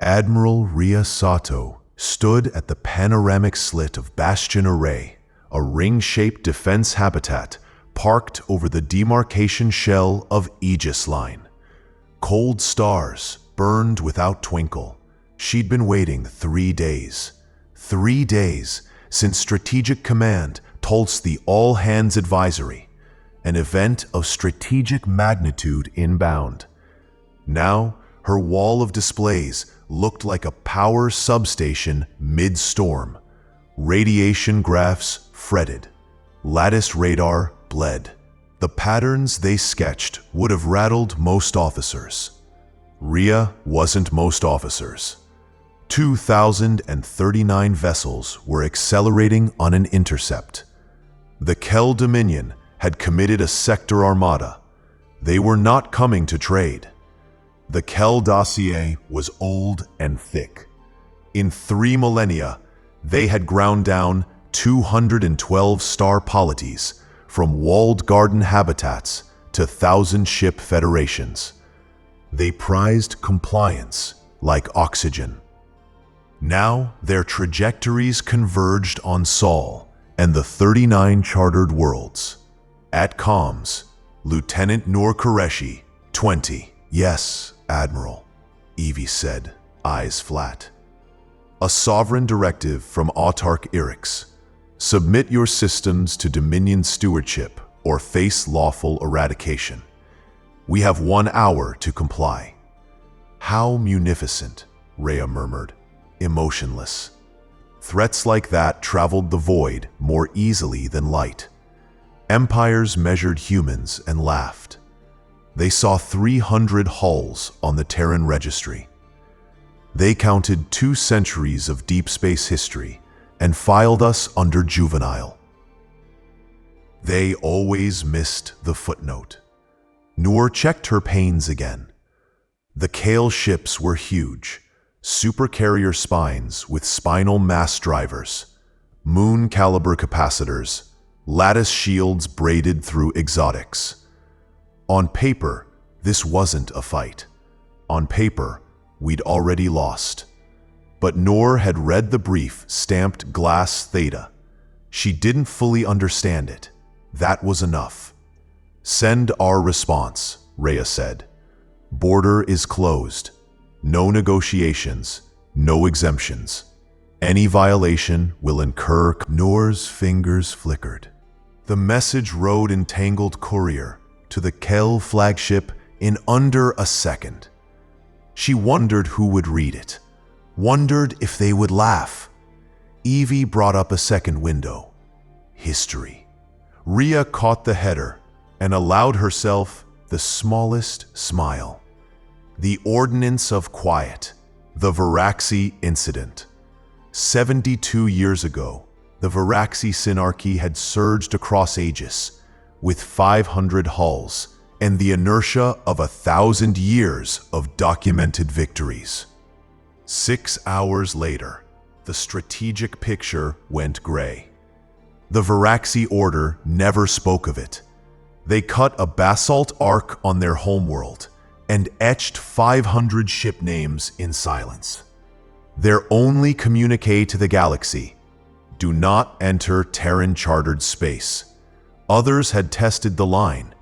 Admiral Ria Sato stood at the panoramic slit of Bastion Array, a ring-shaped defense habitat parked over the demarcation shell of Aegis Line. Cold stars burned without twinkle. She'd been waiting 3 days. 3 days since Strategic Command told the all-hands advisory, an event of strategic magnitude inbound. Now, her wall of displays looked like a power substation mid-storm. Radiation graphs fretted. Lattice radar bled. The patterns they sketched would have rattled most officers. Ria wasn't most officers. 2,039 vessels were accelerating on an intercept. The Kel Dominion had committed a sector armada. They were not coming to trade. The Kel dossier was old and thick. In 3 millennia, they had ground down 212 star polities, from walled garden habitats to 1,000-ship federations. They prized compliance like oxygen. Now their trajectories converged on Sol and the 39 chartered worlds. At comms, Lieutenant Noor Qureshi, 20. Yes, Admiral, Evie said, eyes flat. A sovereign directive from Autarch Irix. Submit your systems to Dominion stewardship or face lawful eradication. We have 1 hour to comply. How munificent, Rhea murmured, emotionless. Threats like that traveled the void more easily than light. Empires measured humans and laughed. They saw 300 hulls on the Terran registry. They counted 2 centuries of deep space history and filed us under juvenile. They always missed the footnote. Noor checked her pains again. The Kale ships were huge, supercarrier spines with spinal mass drivers, moon-caliber capacitors, lattice shields braided through exotics. On paper, this wasn't a fight. On paper, we'd already lost. But Noor had read the brief stamped glass theta. She didn't fully understand it. That was enough. Send our response, Rhea said. Border is closed. No negotiations, no exemptions. Any violation will incur. Noor's fingers flickered. The message rode in tangled courier to the Kel flagship in under a second. She wondered who would read it. Wondered if they would laugh. Evie brought up a second window. History. Ria caught the header and allowed herself the smallest smile. The Ordinance of Quiet. The Varaxi Incident. 72 years ago, the Varaxi Synarchy had surged across Aegis with 500 hulls and the inertia of 1,000 years of documented victories. 6 hours later, the strategic picture went gray. The Varaxi Order never spoke of it. They cut a basalt arc on their homeworld and etched 500 ship names in silence. Their only communique to the galaxy: do not enter Terran chartered space. Others had tested the line.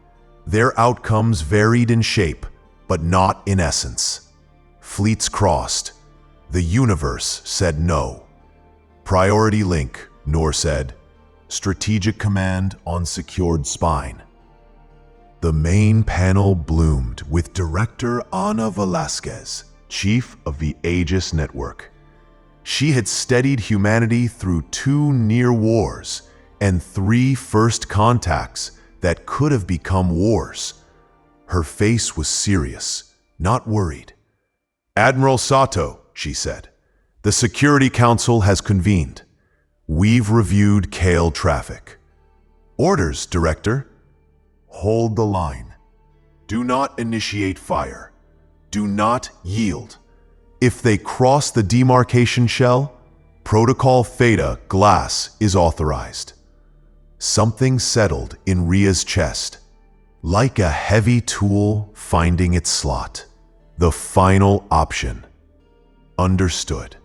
Their outcomes varied in shape, but not in essence. Fleets crossed. The universe said no. Priority link, Noor said. Strategic command on secured spine. The main panel bloomed with Director Ana Velasquez, chief of the Aegis Network. She had steadied humanity through 2 near wars and 3 first contacts that could have become wars. Her face was serious, not worried. Admiral Sato, she said, the Security Council has convened. We've reviewed Kale traffic. Orders, Director. Hold the line. Do not initiate fire. Do not yield. If they cross the demarcation shell, Protocol Theta Glass is authorized. Something settled in Ria's chest, like a heavy tool finding its slot. The final option. Understood.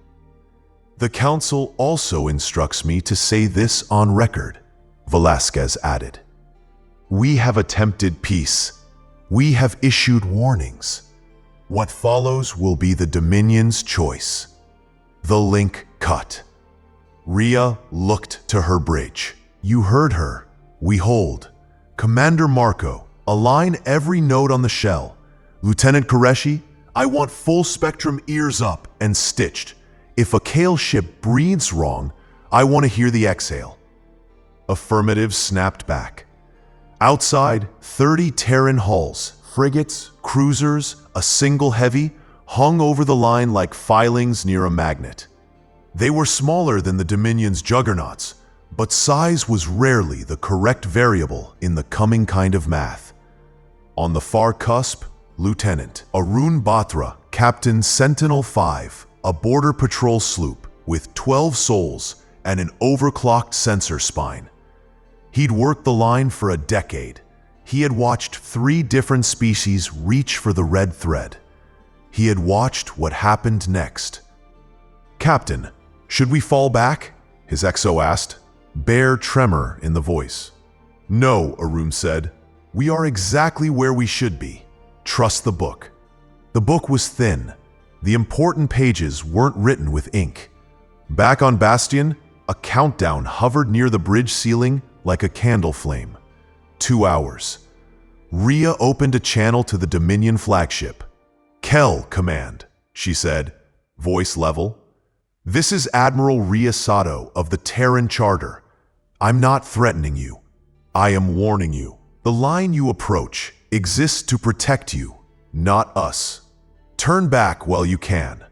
The council also instructs me to say this on record, Velasquez added. We have attempted peace. We have issued warnings. What follows will be the Dominion's choice. The link cut. Rhea looked to her bridge. You heard her. We hold. Commander Marco, align every node on the shell. Lieutenant Qureshi, I want full spectrum ears up and stitched. If a Kale ship breathes wrong, I want to hear the exhale. Affirmative snapped back. Outside, 30 Terran hulls, frigates, cruisers, a single heavy, hung over the line like filings near a magnet. They were smaller than the Dominion's juggernauts, but size was rarely the correct variable in the coming kind of math. On the far cusp, Lieutenant Arun Batra, Captain Sentinel-5, a border patrol sloop with 12 souls and an overclocked sensor spine. He'd worked the line for a decade. He had watched 3 different species reach for the red thread. He had watched what happened next. Captain, should we fall back? His XO asked, bare tremor in the voice. No, Arun said. We are exactly where we should be. Trust the book. The book was thin. The important pages weren't written with ink. Back on Bastion, a countdown hovered near the bridge ceiling like a candle flame. 2 hours. Rhea opened a channel to the Dominion flagship. Kel, command, she said, voice level. This is Admiral Rhea Sato of the Terran Charter. I'm not threatening you. I am warning you. The line you approach exists to protect you, not us. Turn back while you can.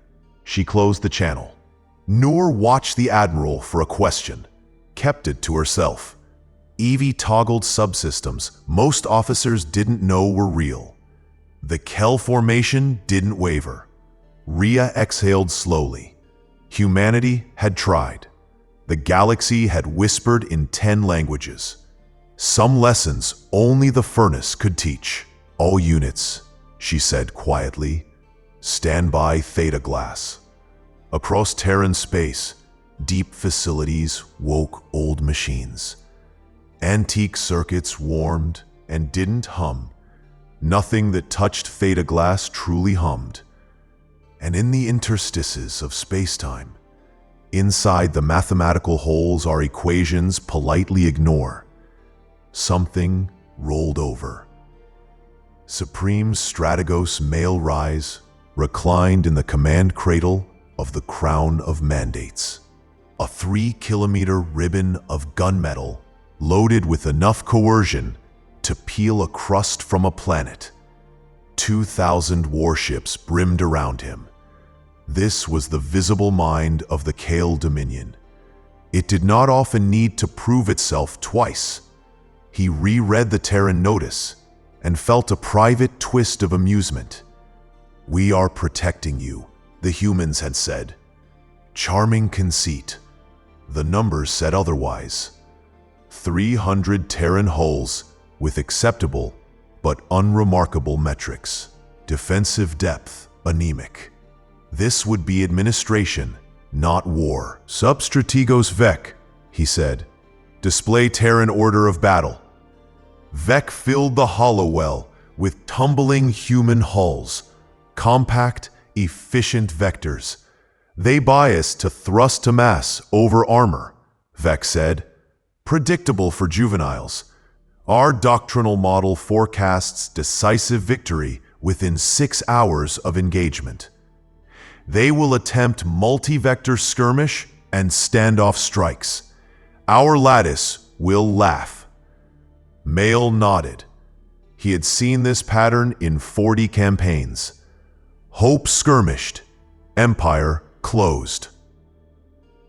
She closed the channel. Noor watched the Admiral for a question, kept it to herself. Evie toggled subsystems most officers didn't know were real. The Kel formation didn't waver. Rhea exhaled slowly. Humanity had tried. The galaxy had whispered in 10 languages. Some lessons only the furnace could teach. All units, she said quietly, stand by Theta Glass. Across Terran space, deep facilities woke old machines. Antique circuits warmed and didn't hum. Nothing that touched Theta Glass truly hummed. And in the interstices of spacetime, inside the mathematical holes our equations politely ignore, something rolled over. Supreme Strategos Male Rise reclined in the command cradle of the Crown of Mandates. A 3-kilometer ribbon of gunmetal loaded with enough coercion to peel a crust from a planet. 2,000 warships brimmed around him. This was the visible mind of the Kale Dominion. It did not often need to prove itself twice. He reread the Terran notice and felt a private twist of amusement. We are protecting you, the humans had said. Charming conceit. The numbers said otherwise. 300 Terran hulls with acceptable but unremarkable metrics. Defensive depth, anemic. This would be administration, not war. Substrategos Vec, he said. Display Terran order of battle. Vec filled the Hollowell with tumbling human hulls. Compact, efficient vectors. They bias to thrust to mass over armor, Vec said. Predictable for juveniles. Our doctrinal model forecasts decisive victory within 6 hours of engagement. They will attempt multi-vector skirmish and standoff strikes. Our lattice will laugh. Mail nodded. He had seen this pattern in 40 campaigns. Hope skirmished. Empire closed.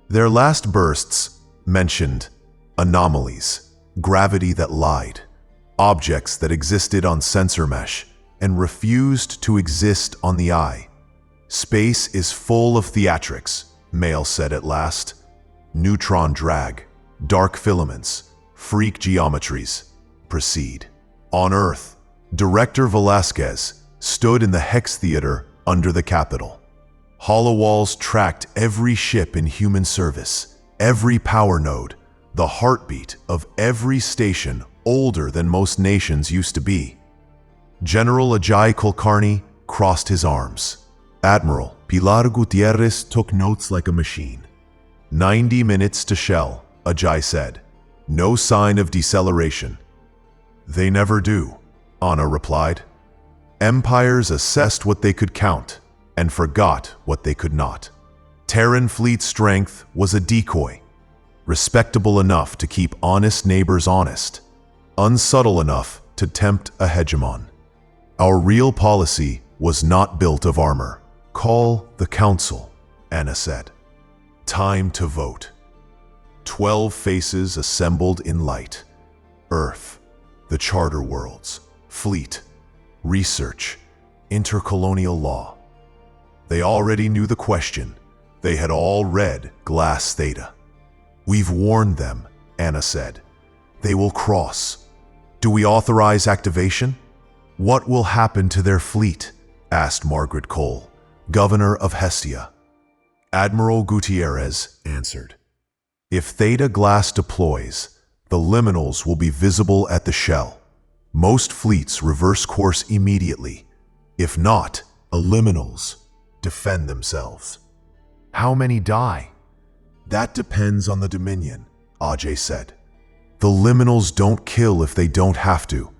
Their last bursts mentioned anomalies, gravity that lied, objects that existed on sensor mesh and refused to exist on the eye. Space is full of theatrics, Mail said at last. Neutron drag, dark filaments, freak geometries. Proceed. On Earth, Director Velasquez stood in the Hex Theater under the Capitol. Holowalls tracked every ship in human service, every power node, the heartbeat of every station older than most nations used to be. General Ajay Kulkarni crossed his arms. Admiral Pilar Gutierrez took notes like a machine. 90 minutes to shell, Ajay said. No sign of deceleration. They never do, Anna replied. Empires assessed what they could count and forgot what they could not. Terran fleet strength was a decoy, respectable enough to keep honest neighbors honest, unsubtle enough to tempt a hegemon. Our real policy was not built of armor. Call the council, Anna said. Time to vote. 12 faces assembled in light. Earth, the charter worlds, fleet, research, intercolonial law. They already knew the question. They had all read Glass Theta. We've warned them, Anna said. They will cross. Do we authorize activation? What will happen to their fleet? Asked Margaret Cole, governor of Hestia. Admiral Gutierrez answered. If Theta Glass deploys, the liminals will be visible at the shell. Most fleets reverse course immediately. If not, liminals defend themselves. How many die? That depends on the Dominion, Ajay said. The liminals don't kill if they don't have to.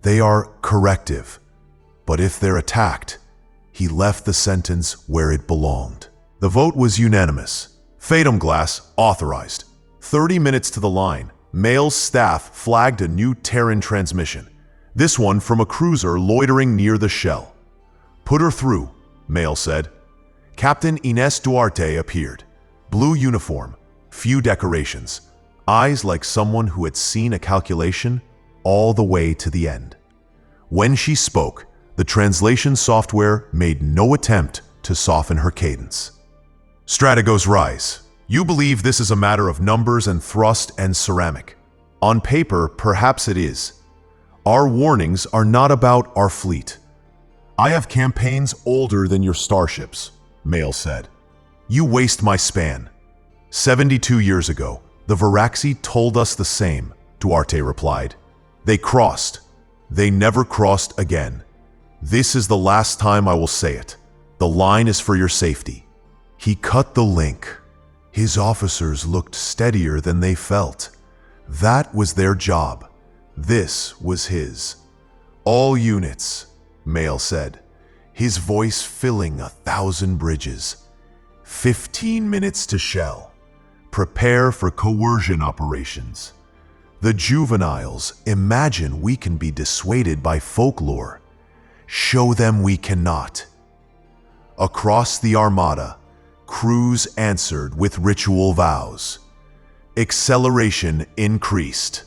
They are corrective. But if they're attacked, he left the sentence where it belonged. The vote was unanimous. Fatum Glass authorized. 30 minutes to the line, Mail's staff flagged a new Terran transmission. This one from a cruiser loitering near the shell. Put her through, Mail said. Captain Ines Duarte appeared. Blue uniform, few decorations, eyes like someone who had seen a calculation all the way to the end. When she spoke, the translation software made no attempt to soften her cadence. Strategos rise. You believe this is a matter of numbers and thrust and ceramic. On paper, perhaps it is. Our warnings are not about our fleet. I have campaigns older than your starships, Mail said. You waste my span. 72 years ago, the Varaxi told us the same, Duarte replied. They crossed. They never crossed again. This is the last time I will say it. The line is for your safety. He cut the link. His officers looked steadier than they felt. That was their job. This was his. All units, Mail said, his voice filling 1,000 bridges. 15 minutes to shell. Prepare for coercion operations. The juveniles imagine we can be dissuaded by folklore. Show them we cannot. Across the Armada, crews answered with ritual vows. Acceleration increased.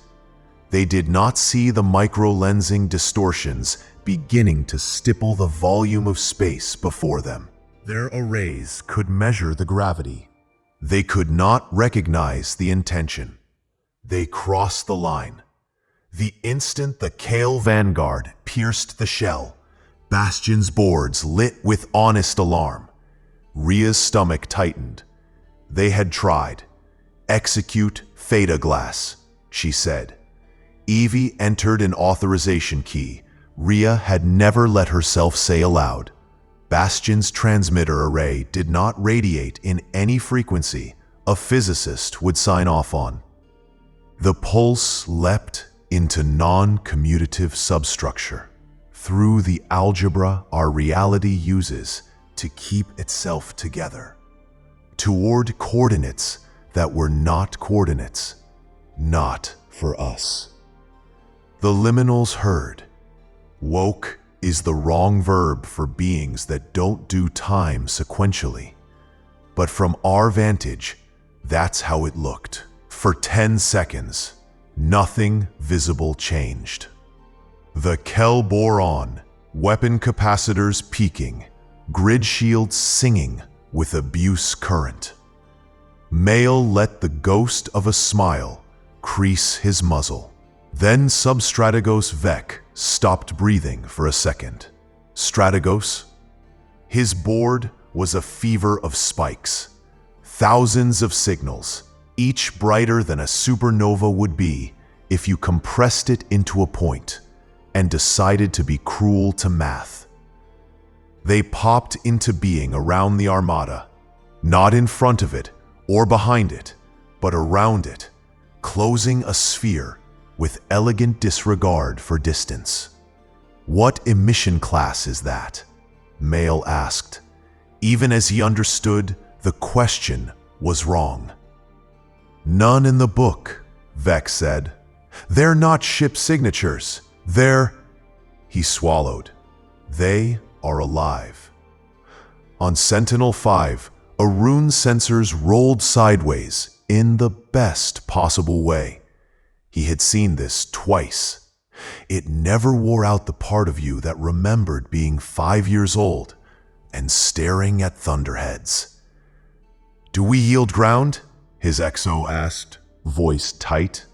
They did not see the micro-lensing distortions beginning to stipple the volume of space before them. Their arrays could measure the gravity. They could not recognize the intention. They crossed the line. The instant the Kale Vanguard pierced the shell, Bastion's boards lit with honest alarm. Rhea's stomach tightened. They had tried. Execute Theta Glass, she said. Evie entered an authorization key Rhea had never let herself say aloud. Bastion's transmitter array did not radiate in any frequency a physicist would sign off on. The pulse leapt into non-commutative substructure through the algebra our reality uses to keep itself together, toward coordinates that were not coordinates, not for us. The liminals heard. Woke is the wrong verb for beings that don't do time sequentially. But from our vantage, that's how it looked. For 10 seconds, nothing visible changed. The Kel bore on, weapon capacitors peaking, grid shields singing with abuse current. Mail let the ghost of a smile crease his muzzle. Then Substrategos Vec stopped breathing for a second. Strategos? His board was a fever of spikes. Thousands of signals, each brighter than a supernova would be if you compressed it into a point and decided to be cruel to math. They popped into being around the Armada, not in front of it or behind it, but around it, closing a sphere with elegant disregard for distance. "What emission class is that?" Mail asked, even as he understood the question was wrong. "None in the book," Vec said. "They're not ship signatures. They're—" He swallowed. "They are alive." On Sentinel-5, a rune sensors rolled sideways in the best possible way. He had seen this twice. It never wore out the part of you that remembered being 5 years old and staring at thunderheads. "Do we yield ground?" his XO asked, voice tight.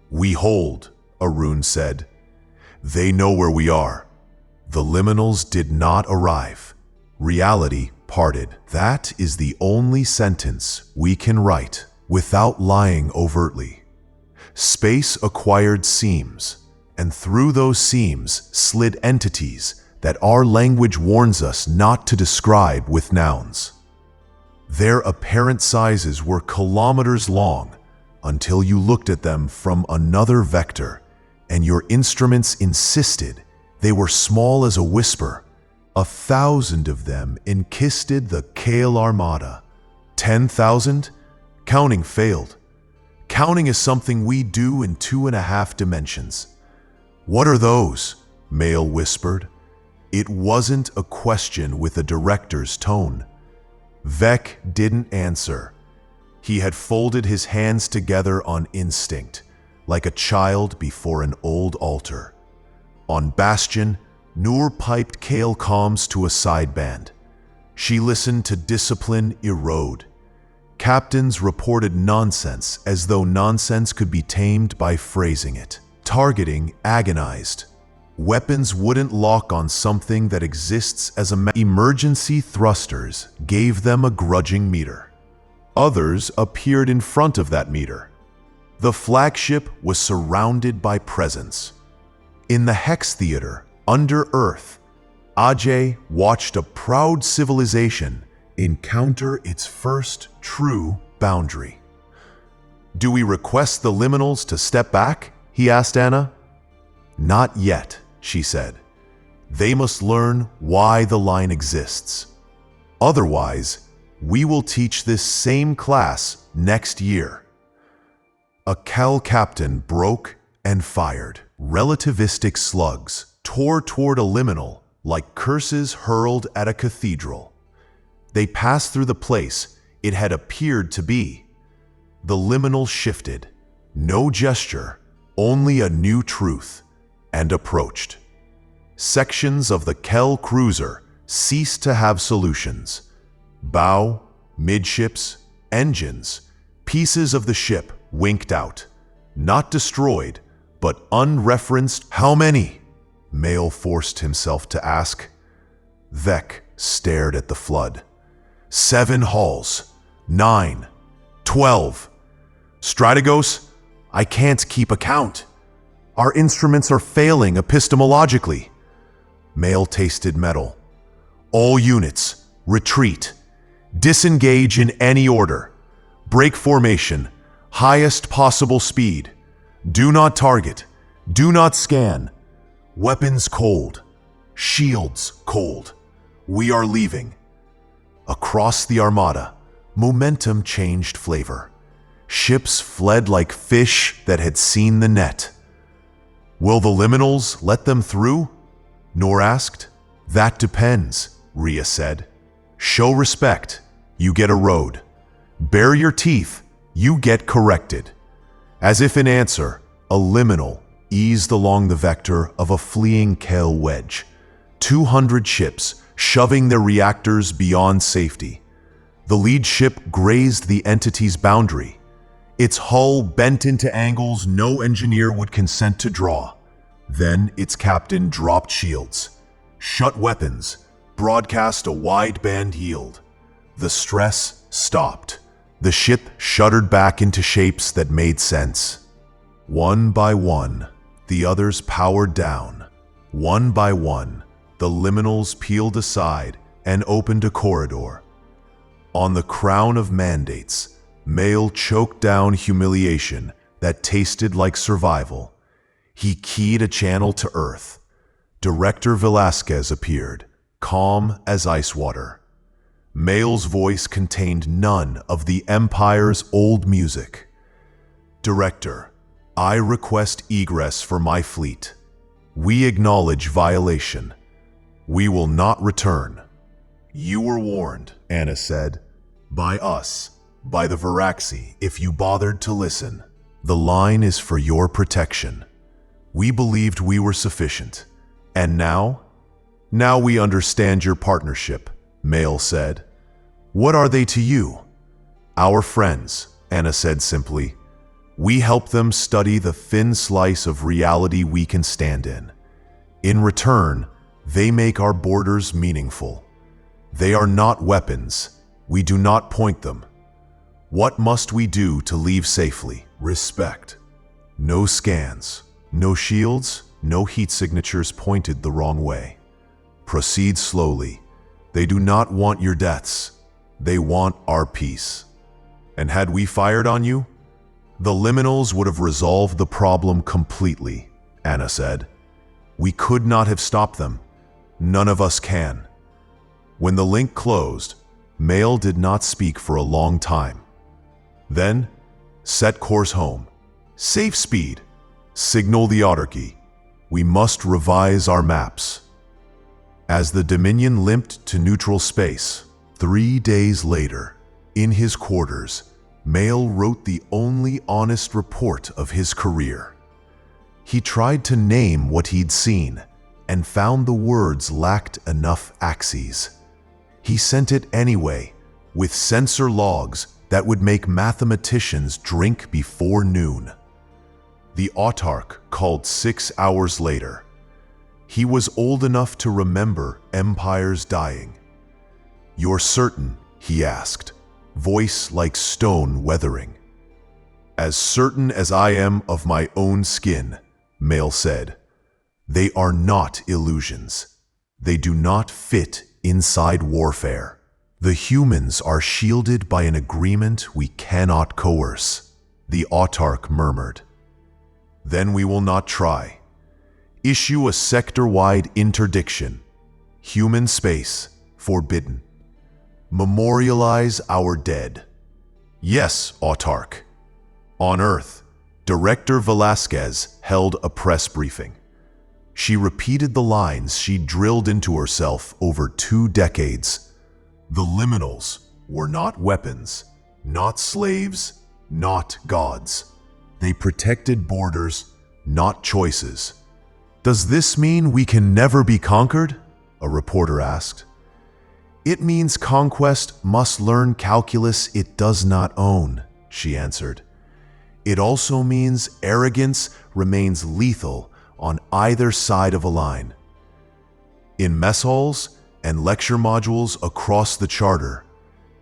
"We hold," a rune said. "They know where we are. The liminals did not arrive. Reality parted. That is the only sentence we can write without lying overtly. Space acquired seams, and through those seams slid entities that our language warns us not to describe with nouns. Their apparent sizes were kilometers long until you looked at them from another vector, and your instruments insisted they were small as a whisper. 1,000 of them enkisted the Kale Armada. 10,000? Counting failed. Counting is something we do in 2.5 dimensions. "What are those?" Mail whispered. It wasn't a question with a director's tone. Vec didn't answer. He had folded his hands together on instinct, like a child before an old altar. On Bastion, Noor piped Kale comms to a sideband. She listened to discipline erode. Captains reported nonsense as though nonsense could be tamed by phrasing it. Targeting agonized. Weapons wouldn't lock on something that exists as emergency thrusters gave them a grudging meter. Others appeared in front of that meter. The flagship was surrounded by presence. In the Hex Theater, under Earth, Ajay watched a proud civilization encounter its first true boundary. "Do we request the liminals to step back?" he asked Anna. "Not yet," she said. "They must learn why the line exists. Otherwise, we will teach this same class next year." A Cal captain broke and fired. Relativistic slugs tore toward a liminal like curses hurled at a cathedral. They passed through the place it had appeared to be. The liminal shifted. No gesture, only a new truth, and approached. Sections of the Kel cruiser ceased to have solutions. Bow, midships, engines, pieces of the ship winked out. Not destroyed, but unreferenced. "How many?" Mail forced himself to ask. Vec stared at the flood. 7 hulls. 9. 12. "Strategos, I can't keep account. Our instruments are failing epistemologically." Mail tasted metal. "All units, retreat. Disengage in any order. Break formation. Highest possible speed. Do not target. Do not scan. Weapons cold. Shields cold. We are leaving." Across the Armada, momentum changed flavor. Ships fled like fish that had seen the net. "Will the liminals let them through?" Noor asked. "That depends," Rhea said. "Show respect, you get a road. Bare your teeth, you get corrected." As if in answer, a liminal eased along the vector of a fleeing Kel wedge. 200 ships shoving their reactors beyond safety. The lead ship grazed the entity's boundary. Its hull bent into angles no engineer would consent to draw. Then its captain dropped shields, shut weapons, broadcast a wideband yield. The stress stopped. The ship shuddered back into shapes that made sense. One by one, the others powered down. One by one, the liminals peeled aside and opened a corridor. On the crown of mandates, Mail choked down humiliation that tasted like survival. He keyed a channel to Earth. Director Velasquez appeared, calm as ice water. Mail's voice contained none of the Empire's old music. Director, I request egress for my fleet. We acknowledge violation. We will not return. You were warned, Anna said. By us, by the Varaxi, if you bothered to listen. The line is for your protection. We believed we were sufficient. And now? Now we understand your partnership, Mail said. What are they to you? Our friends, Anna said simply. We help them study the thin slice of reality we can stand in. In return, they make our borders meaningful. They are not weapons. We do not point them. What must we do to leave safely? Respect. No scans, no shields, no heat signatures pointed the wrong way. Proceed slowly. They do not want your deaths. They want our peace. And had we fired on you, the liminals would have resolved the problem completely, Anna said. We could not have stopped them. None of us can. When the link closed, Mail did not speak for a long time. Then, set course home. Safe speed. Signal the autarky. We must revise our maps. As the Dominion limped to neutral space, 3 days later, in his quarters, Mail wrote the only honest report of his career. He tried to name what he'd seen and found the words lacked enough axes. He sent it anyway, with sensor logs that would make mathematicians drink before noon. The autarch called 6 hours later. He was old enough to remember empires dying. You're certain? He asked, voice like stone weathering. As certain as I am of my own skin, Mail said. They are not illusions. They do not fit inside warfare. The humans are shielded by an agreement we cannot coerce, the autarch murmured. Then we will not try. Issue a sector-wide interdiction. Human space forbidden. Memorialize our dead. Yes, autarch. On Earth, Director Velasquez held a press briefing. She repeated the lines she drilled into herself over 2 decades. The liminals were not weapons, not slaves, not gods. They protected borders, not choices. Does this mean we can never be conquered? A reporter asked. It means conquest must learn calculus it does not own, she answered. It also means arrogance remains lethal on either side of a line. In mess halls and lecture modules across the charter,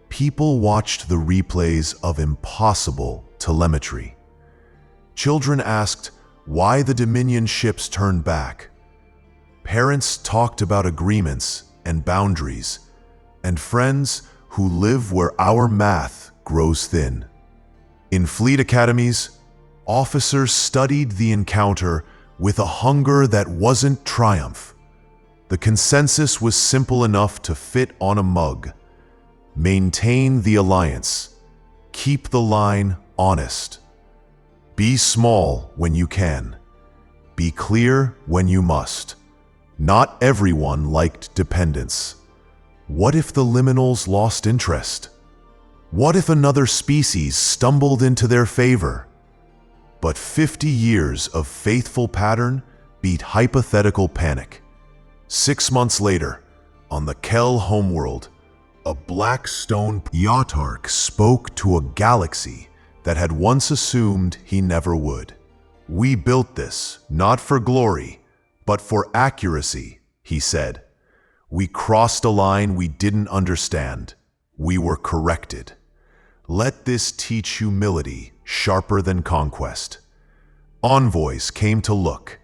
people watched the replays of impossible telemetry. Children asked why the Dominion ships turned back. Parents talked about agreements and boundaries, and friends who live where our math grows thin. In fleet academies, officers studied the encounter with a hunger that wasn't triumph. The consensus was simple enough to fit on a mug. Maintain the alliance. Keep the line honest. Be small when you can. Be clear when you must. Not everyone liked dependence. What if the liminals lost interest? What if another species stumbled into their favor? But 50 years of faithful pattern beat hypothetical panic. 6 months later, on the Kel homeworld, a black stone autarch spoke to a galaxy that had once assumed he never would. We built this, not for glory, but for accuracy, he said. We crossed a line we didn't understand. We were corrected. Let this teach humility sharper than conquest. Envoys came to look.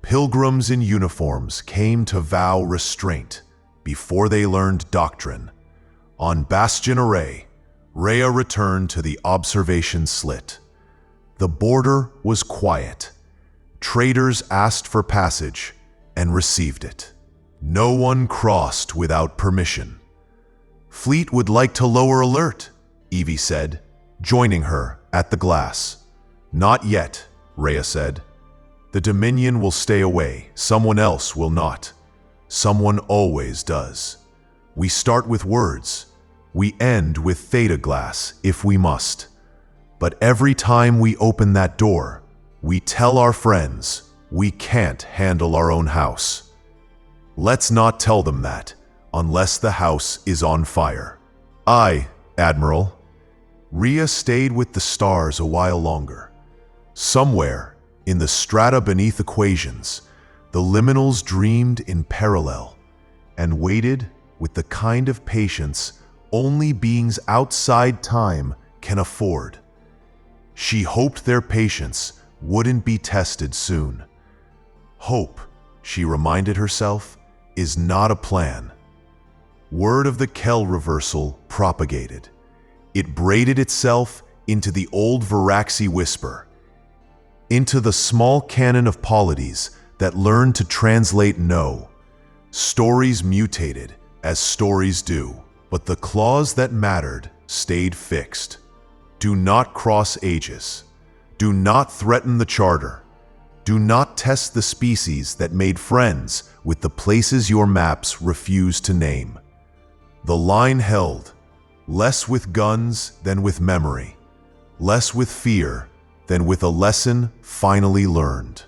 Pilgrims in uniforms came to vow restraint before they learned doctrine. On Bastion Array, Rhea returned to the observation slit. The border was quiet. Traders asked for passage and received it. No one crossed without permission. Fleet would like to lower alert, Evie said, joining her at the glass. Not yet, Rhea said. The Dominion will stay away, someone else will not. Someone always does. We start with words. We end with theta glass if we must. But every time we open that door, we tell our friends we can't handle our own house. Let's not tell them that, unless the house is on fire. Aye, Admiral. Rhea stayed with the stars a while longer. Somewhere, in the strata beneath equations, the liminals dreamed in parallel and waited with the kind of patience only beings outside time can afford. She hoped their patience wouldn't be tested soon. Hope, she reminded herself, is not a plan. Word of the Kel reversal propagated. It braided itself into the old Varaxi whisper, into the small canon of polities that learned to translate no. Stories mutated, as stories do, but the clause that mattered stayed fixed. Do not cross ages. Do not threaten the charter. Do not test the species that made friends with the places your maps refused to name. The line held, less with guns than with memory, less with fear than with a lesson finally learned.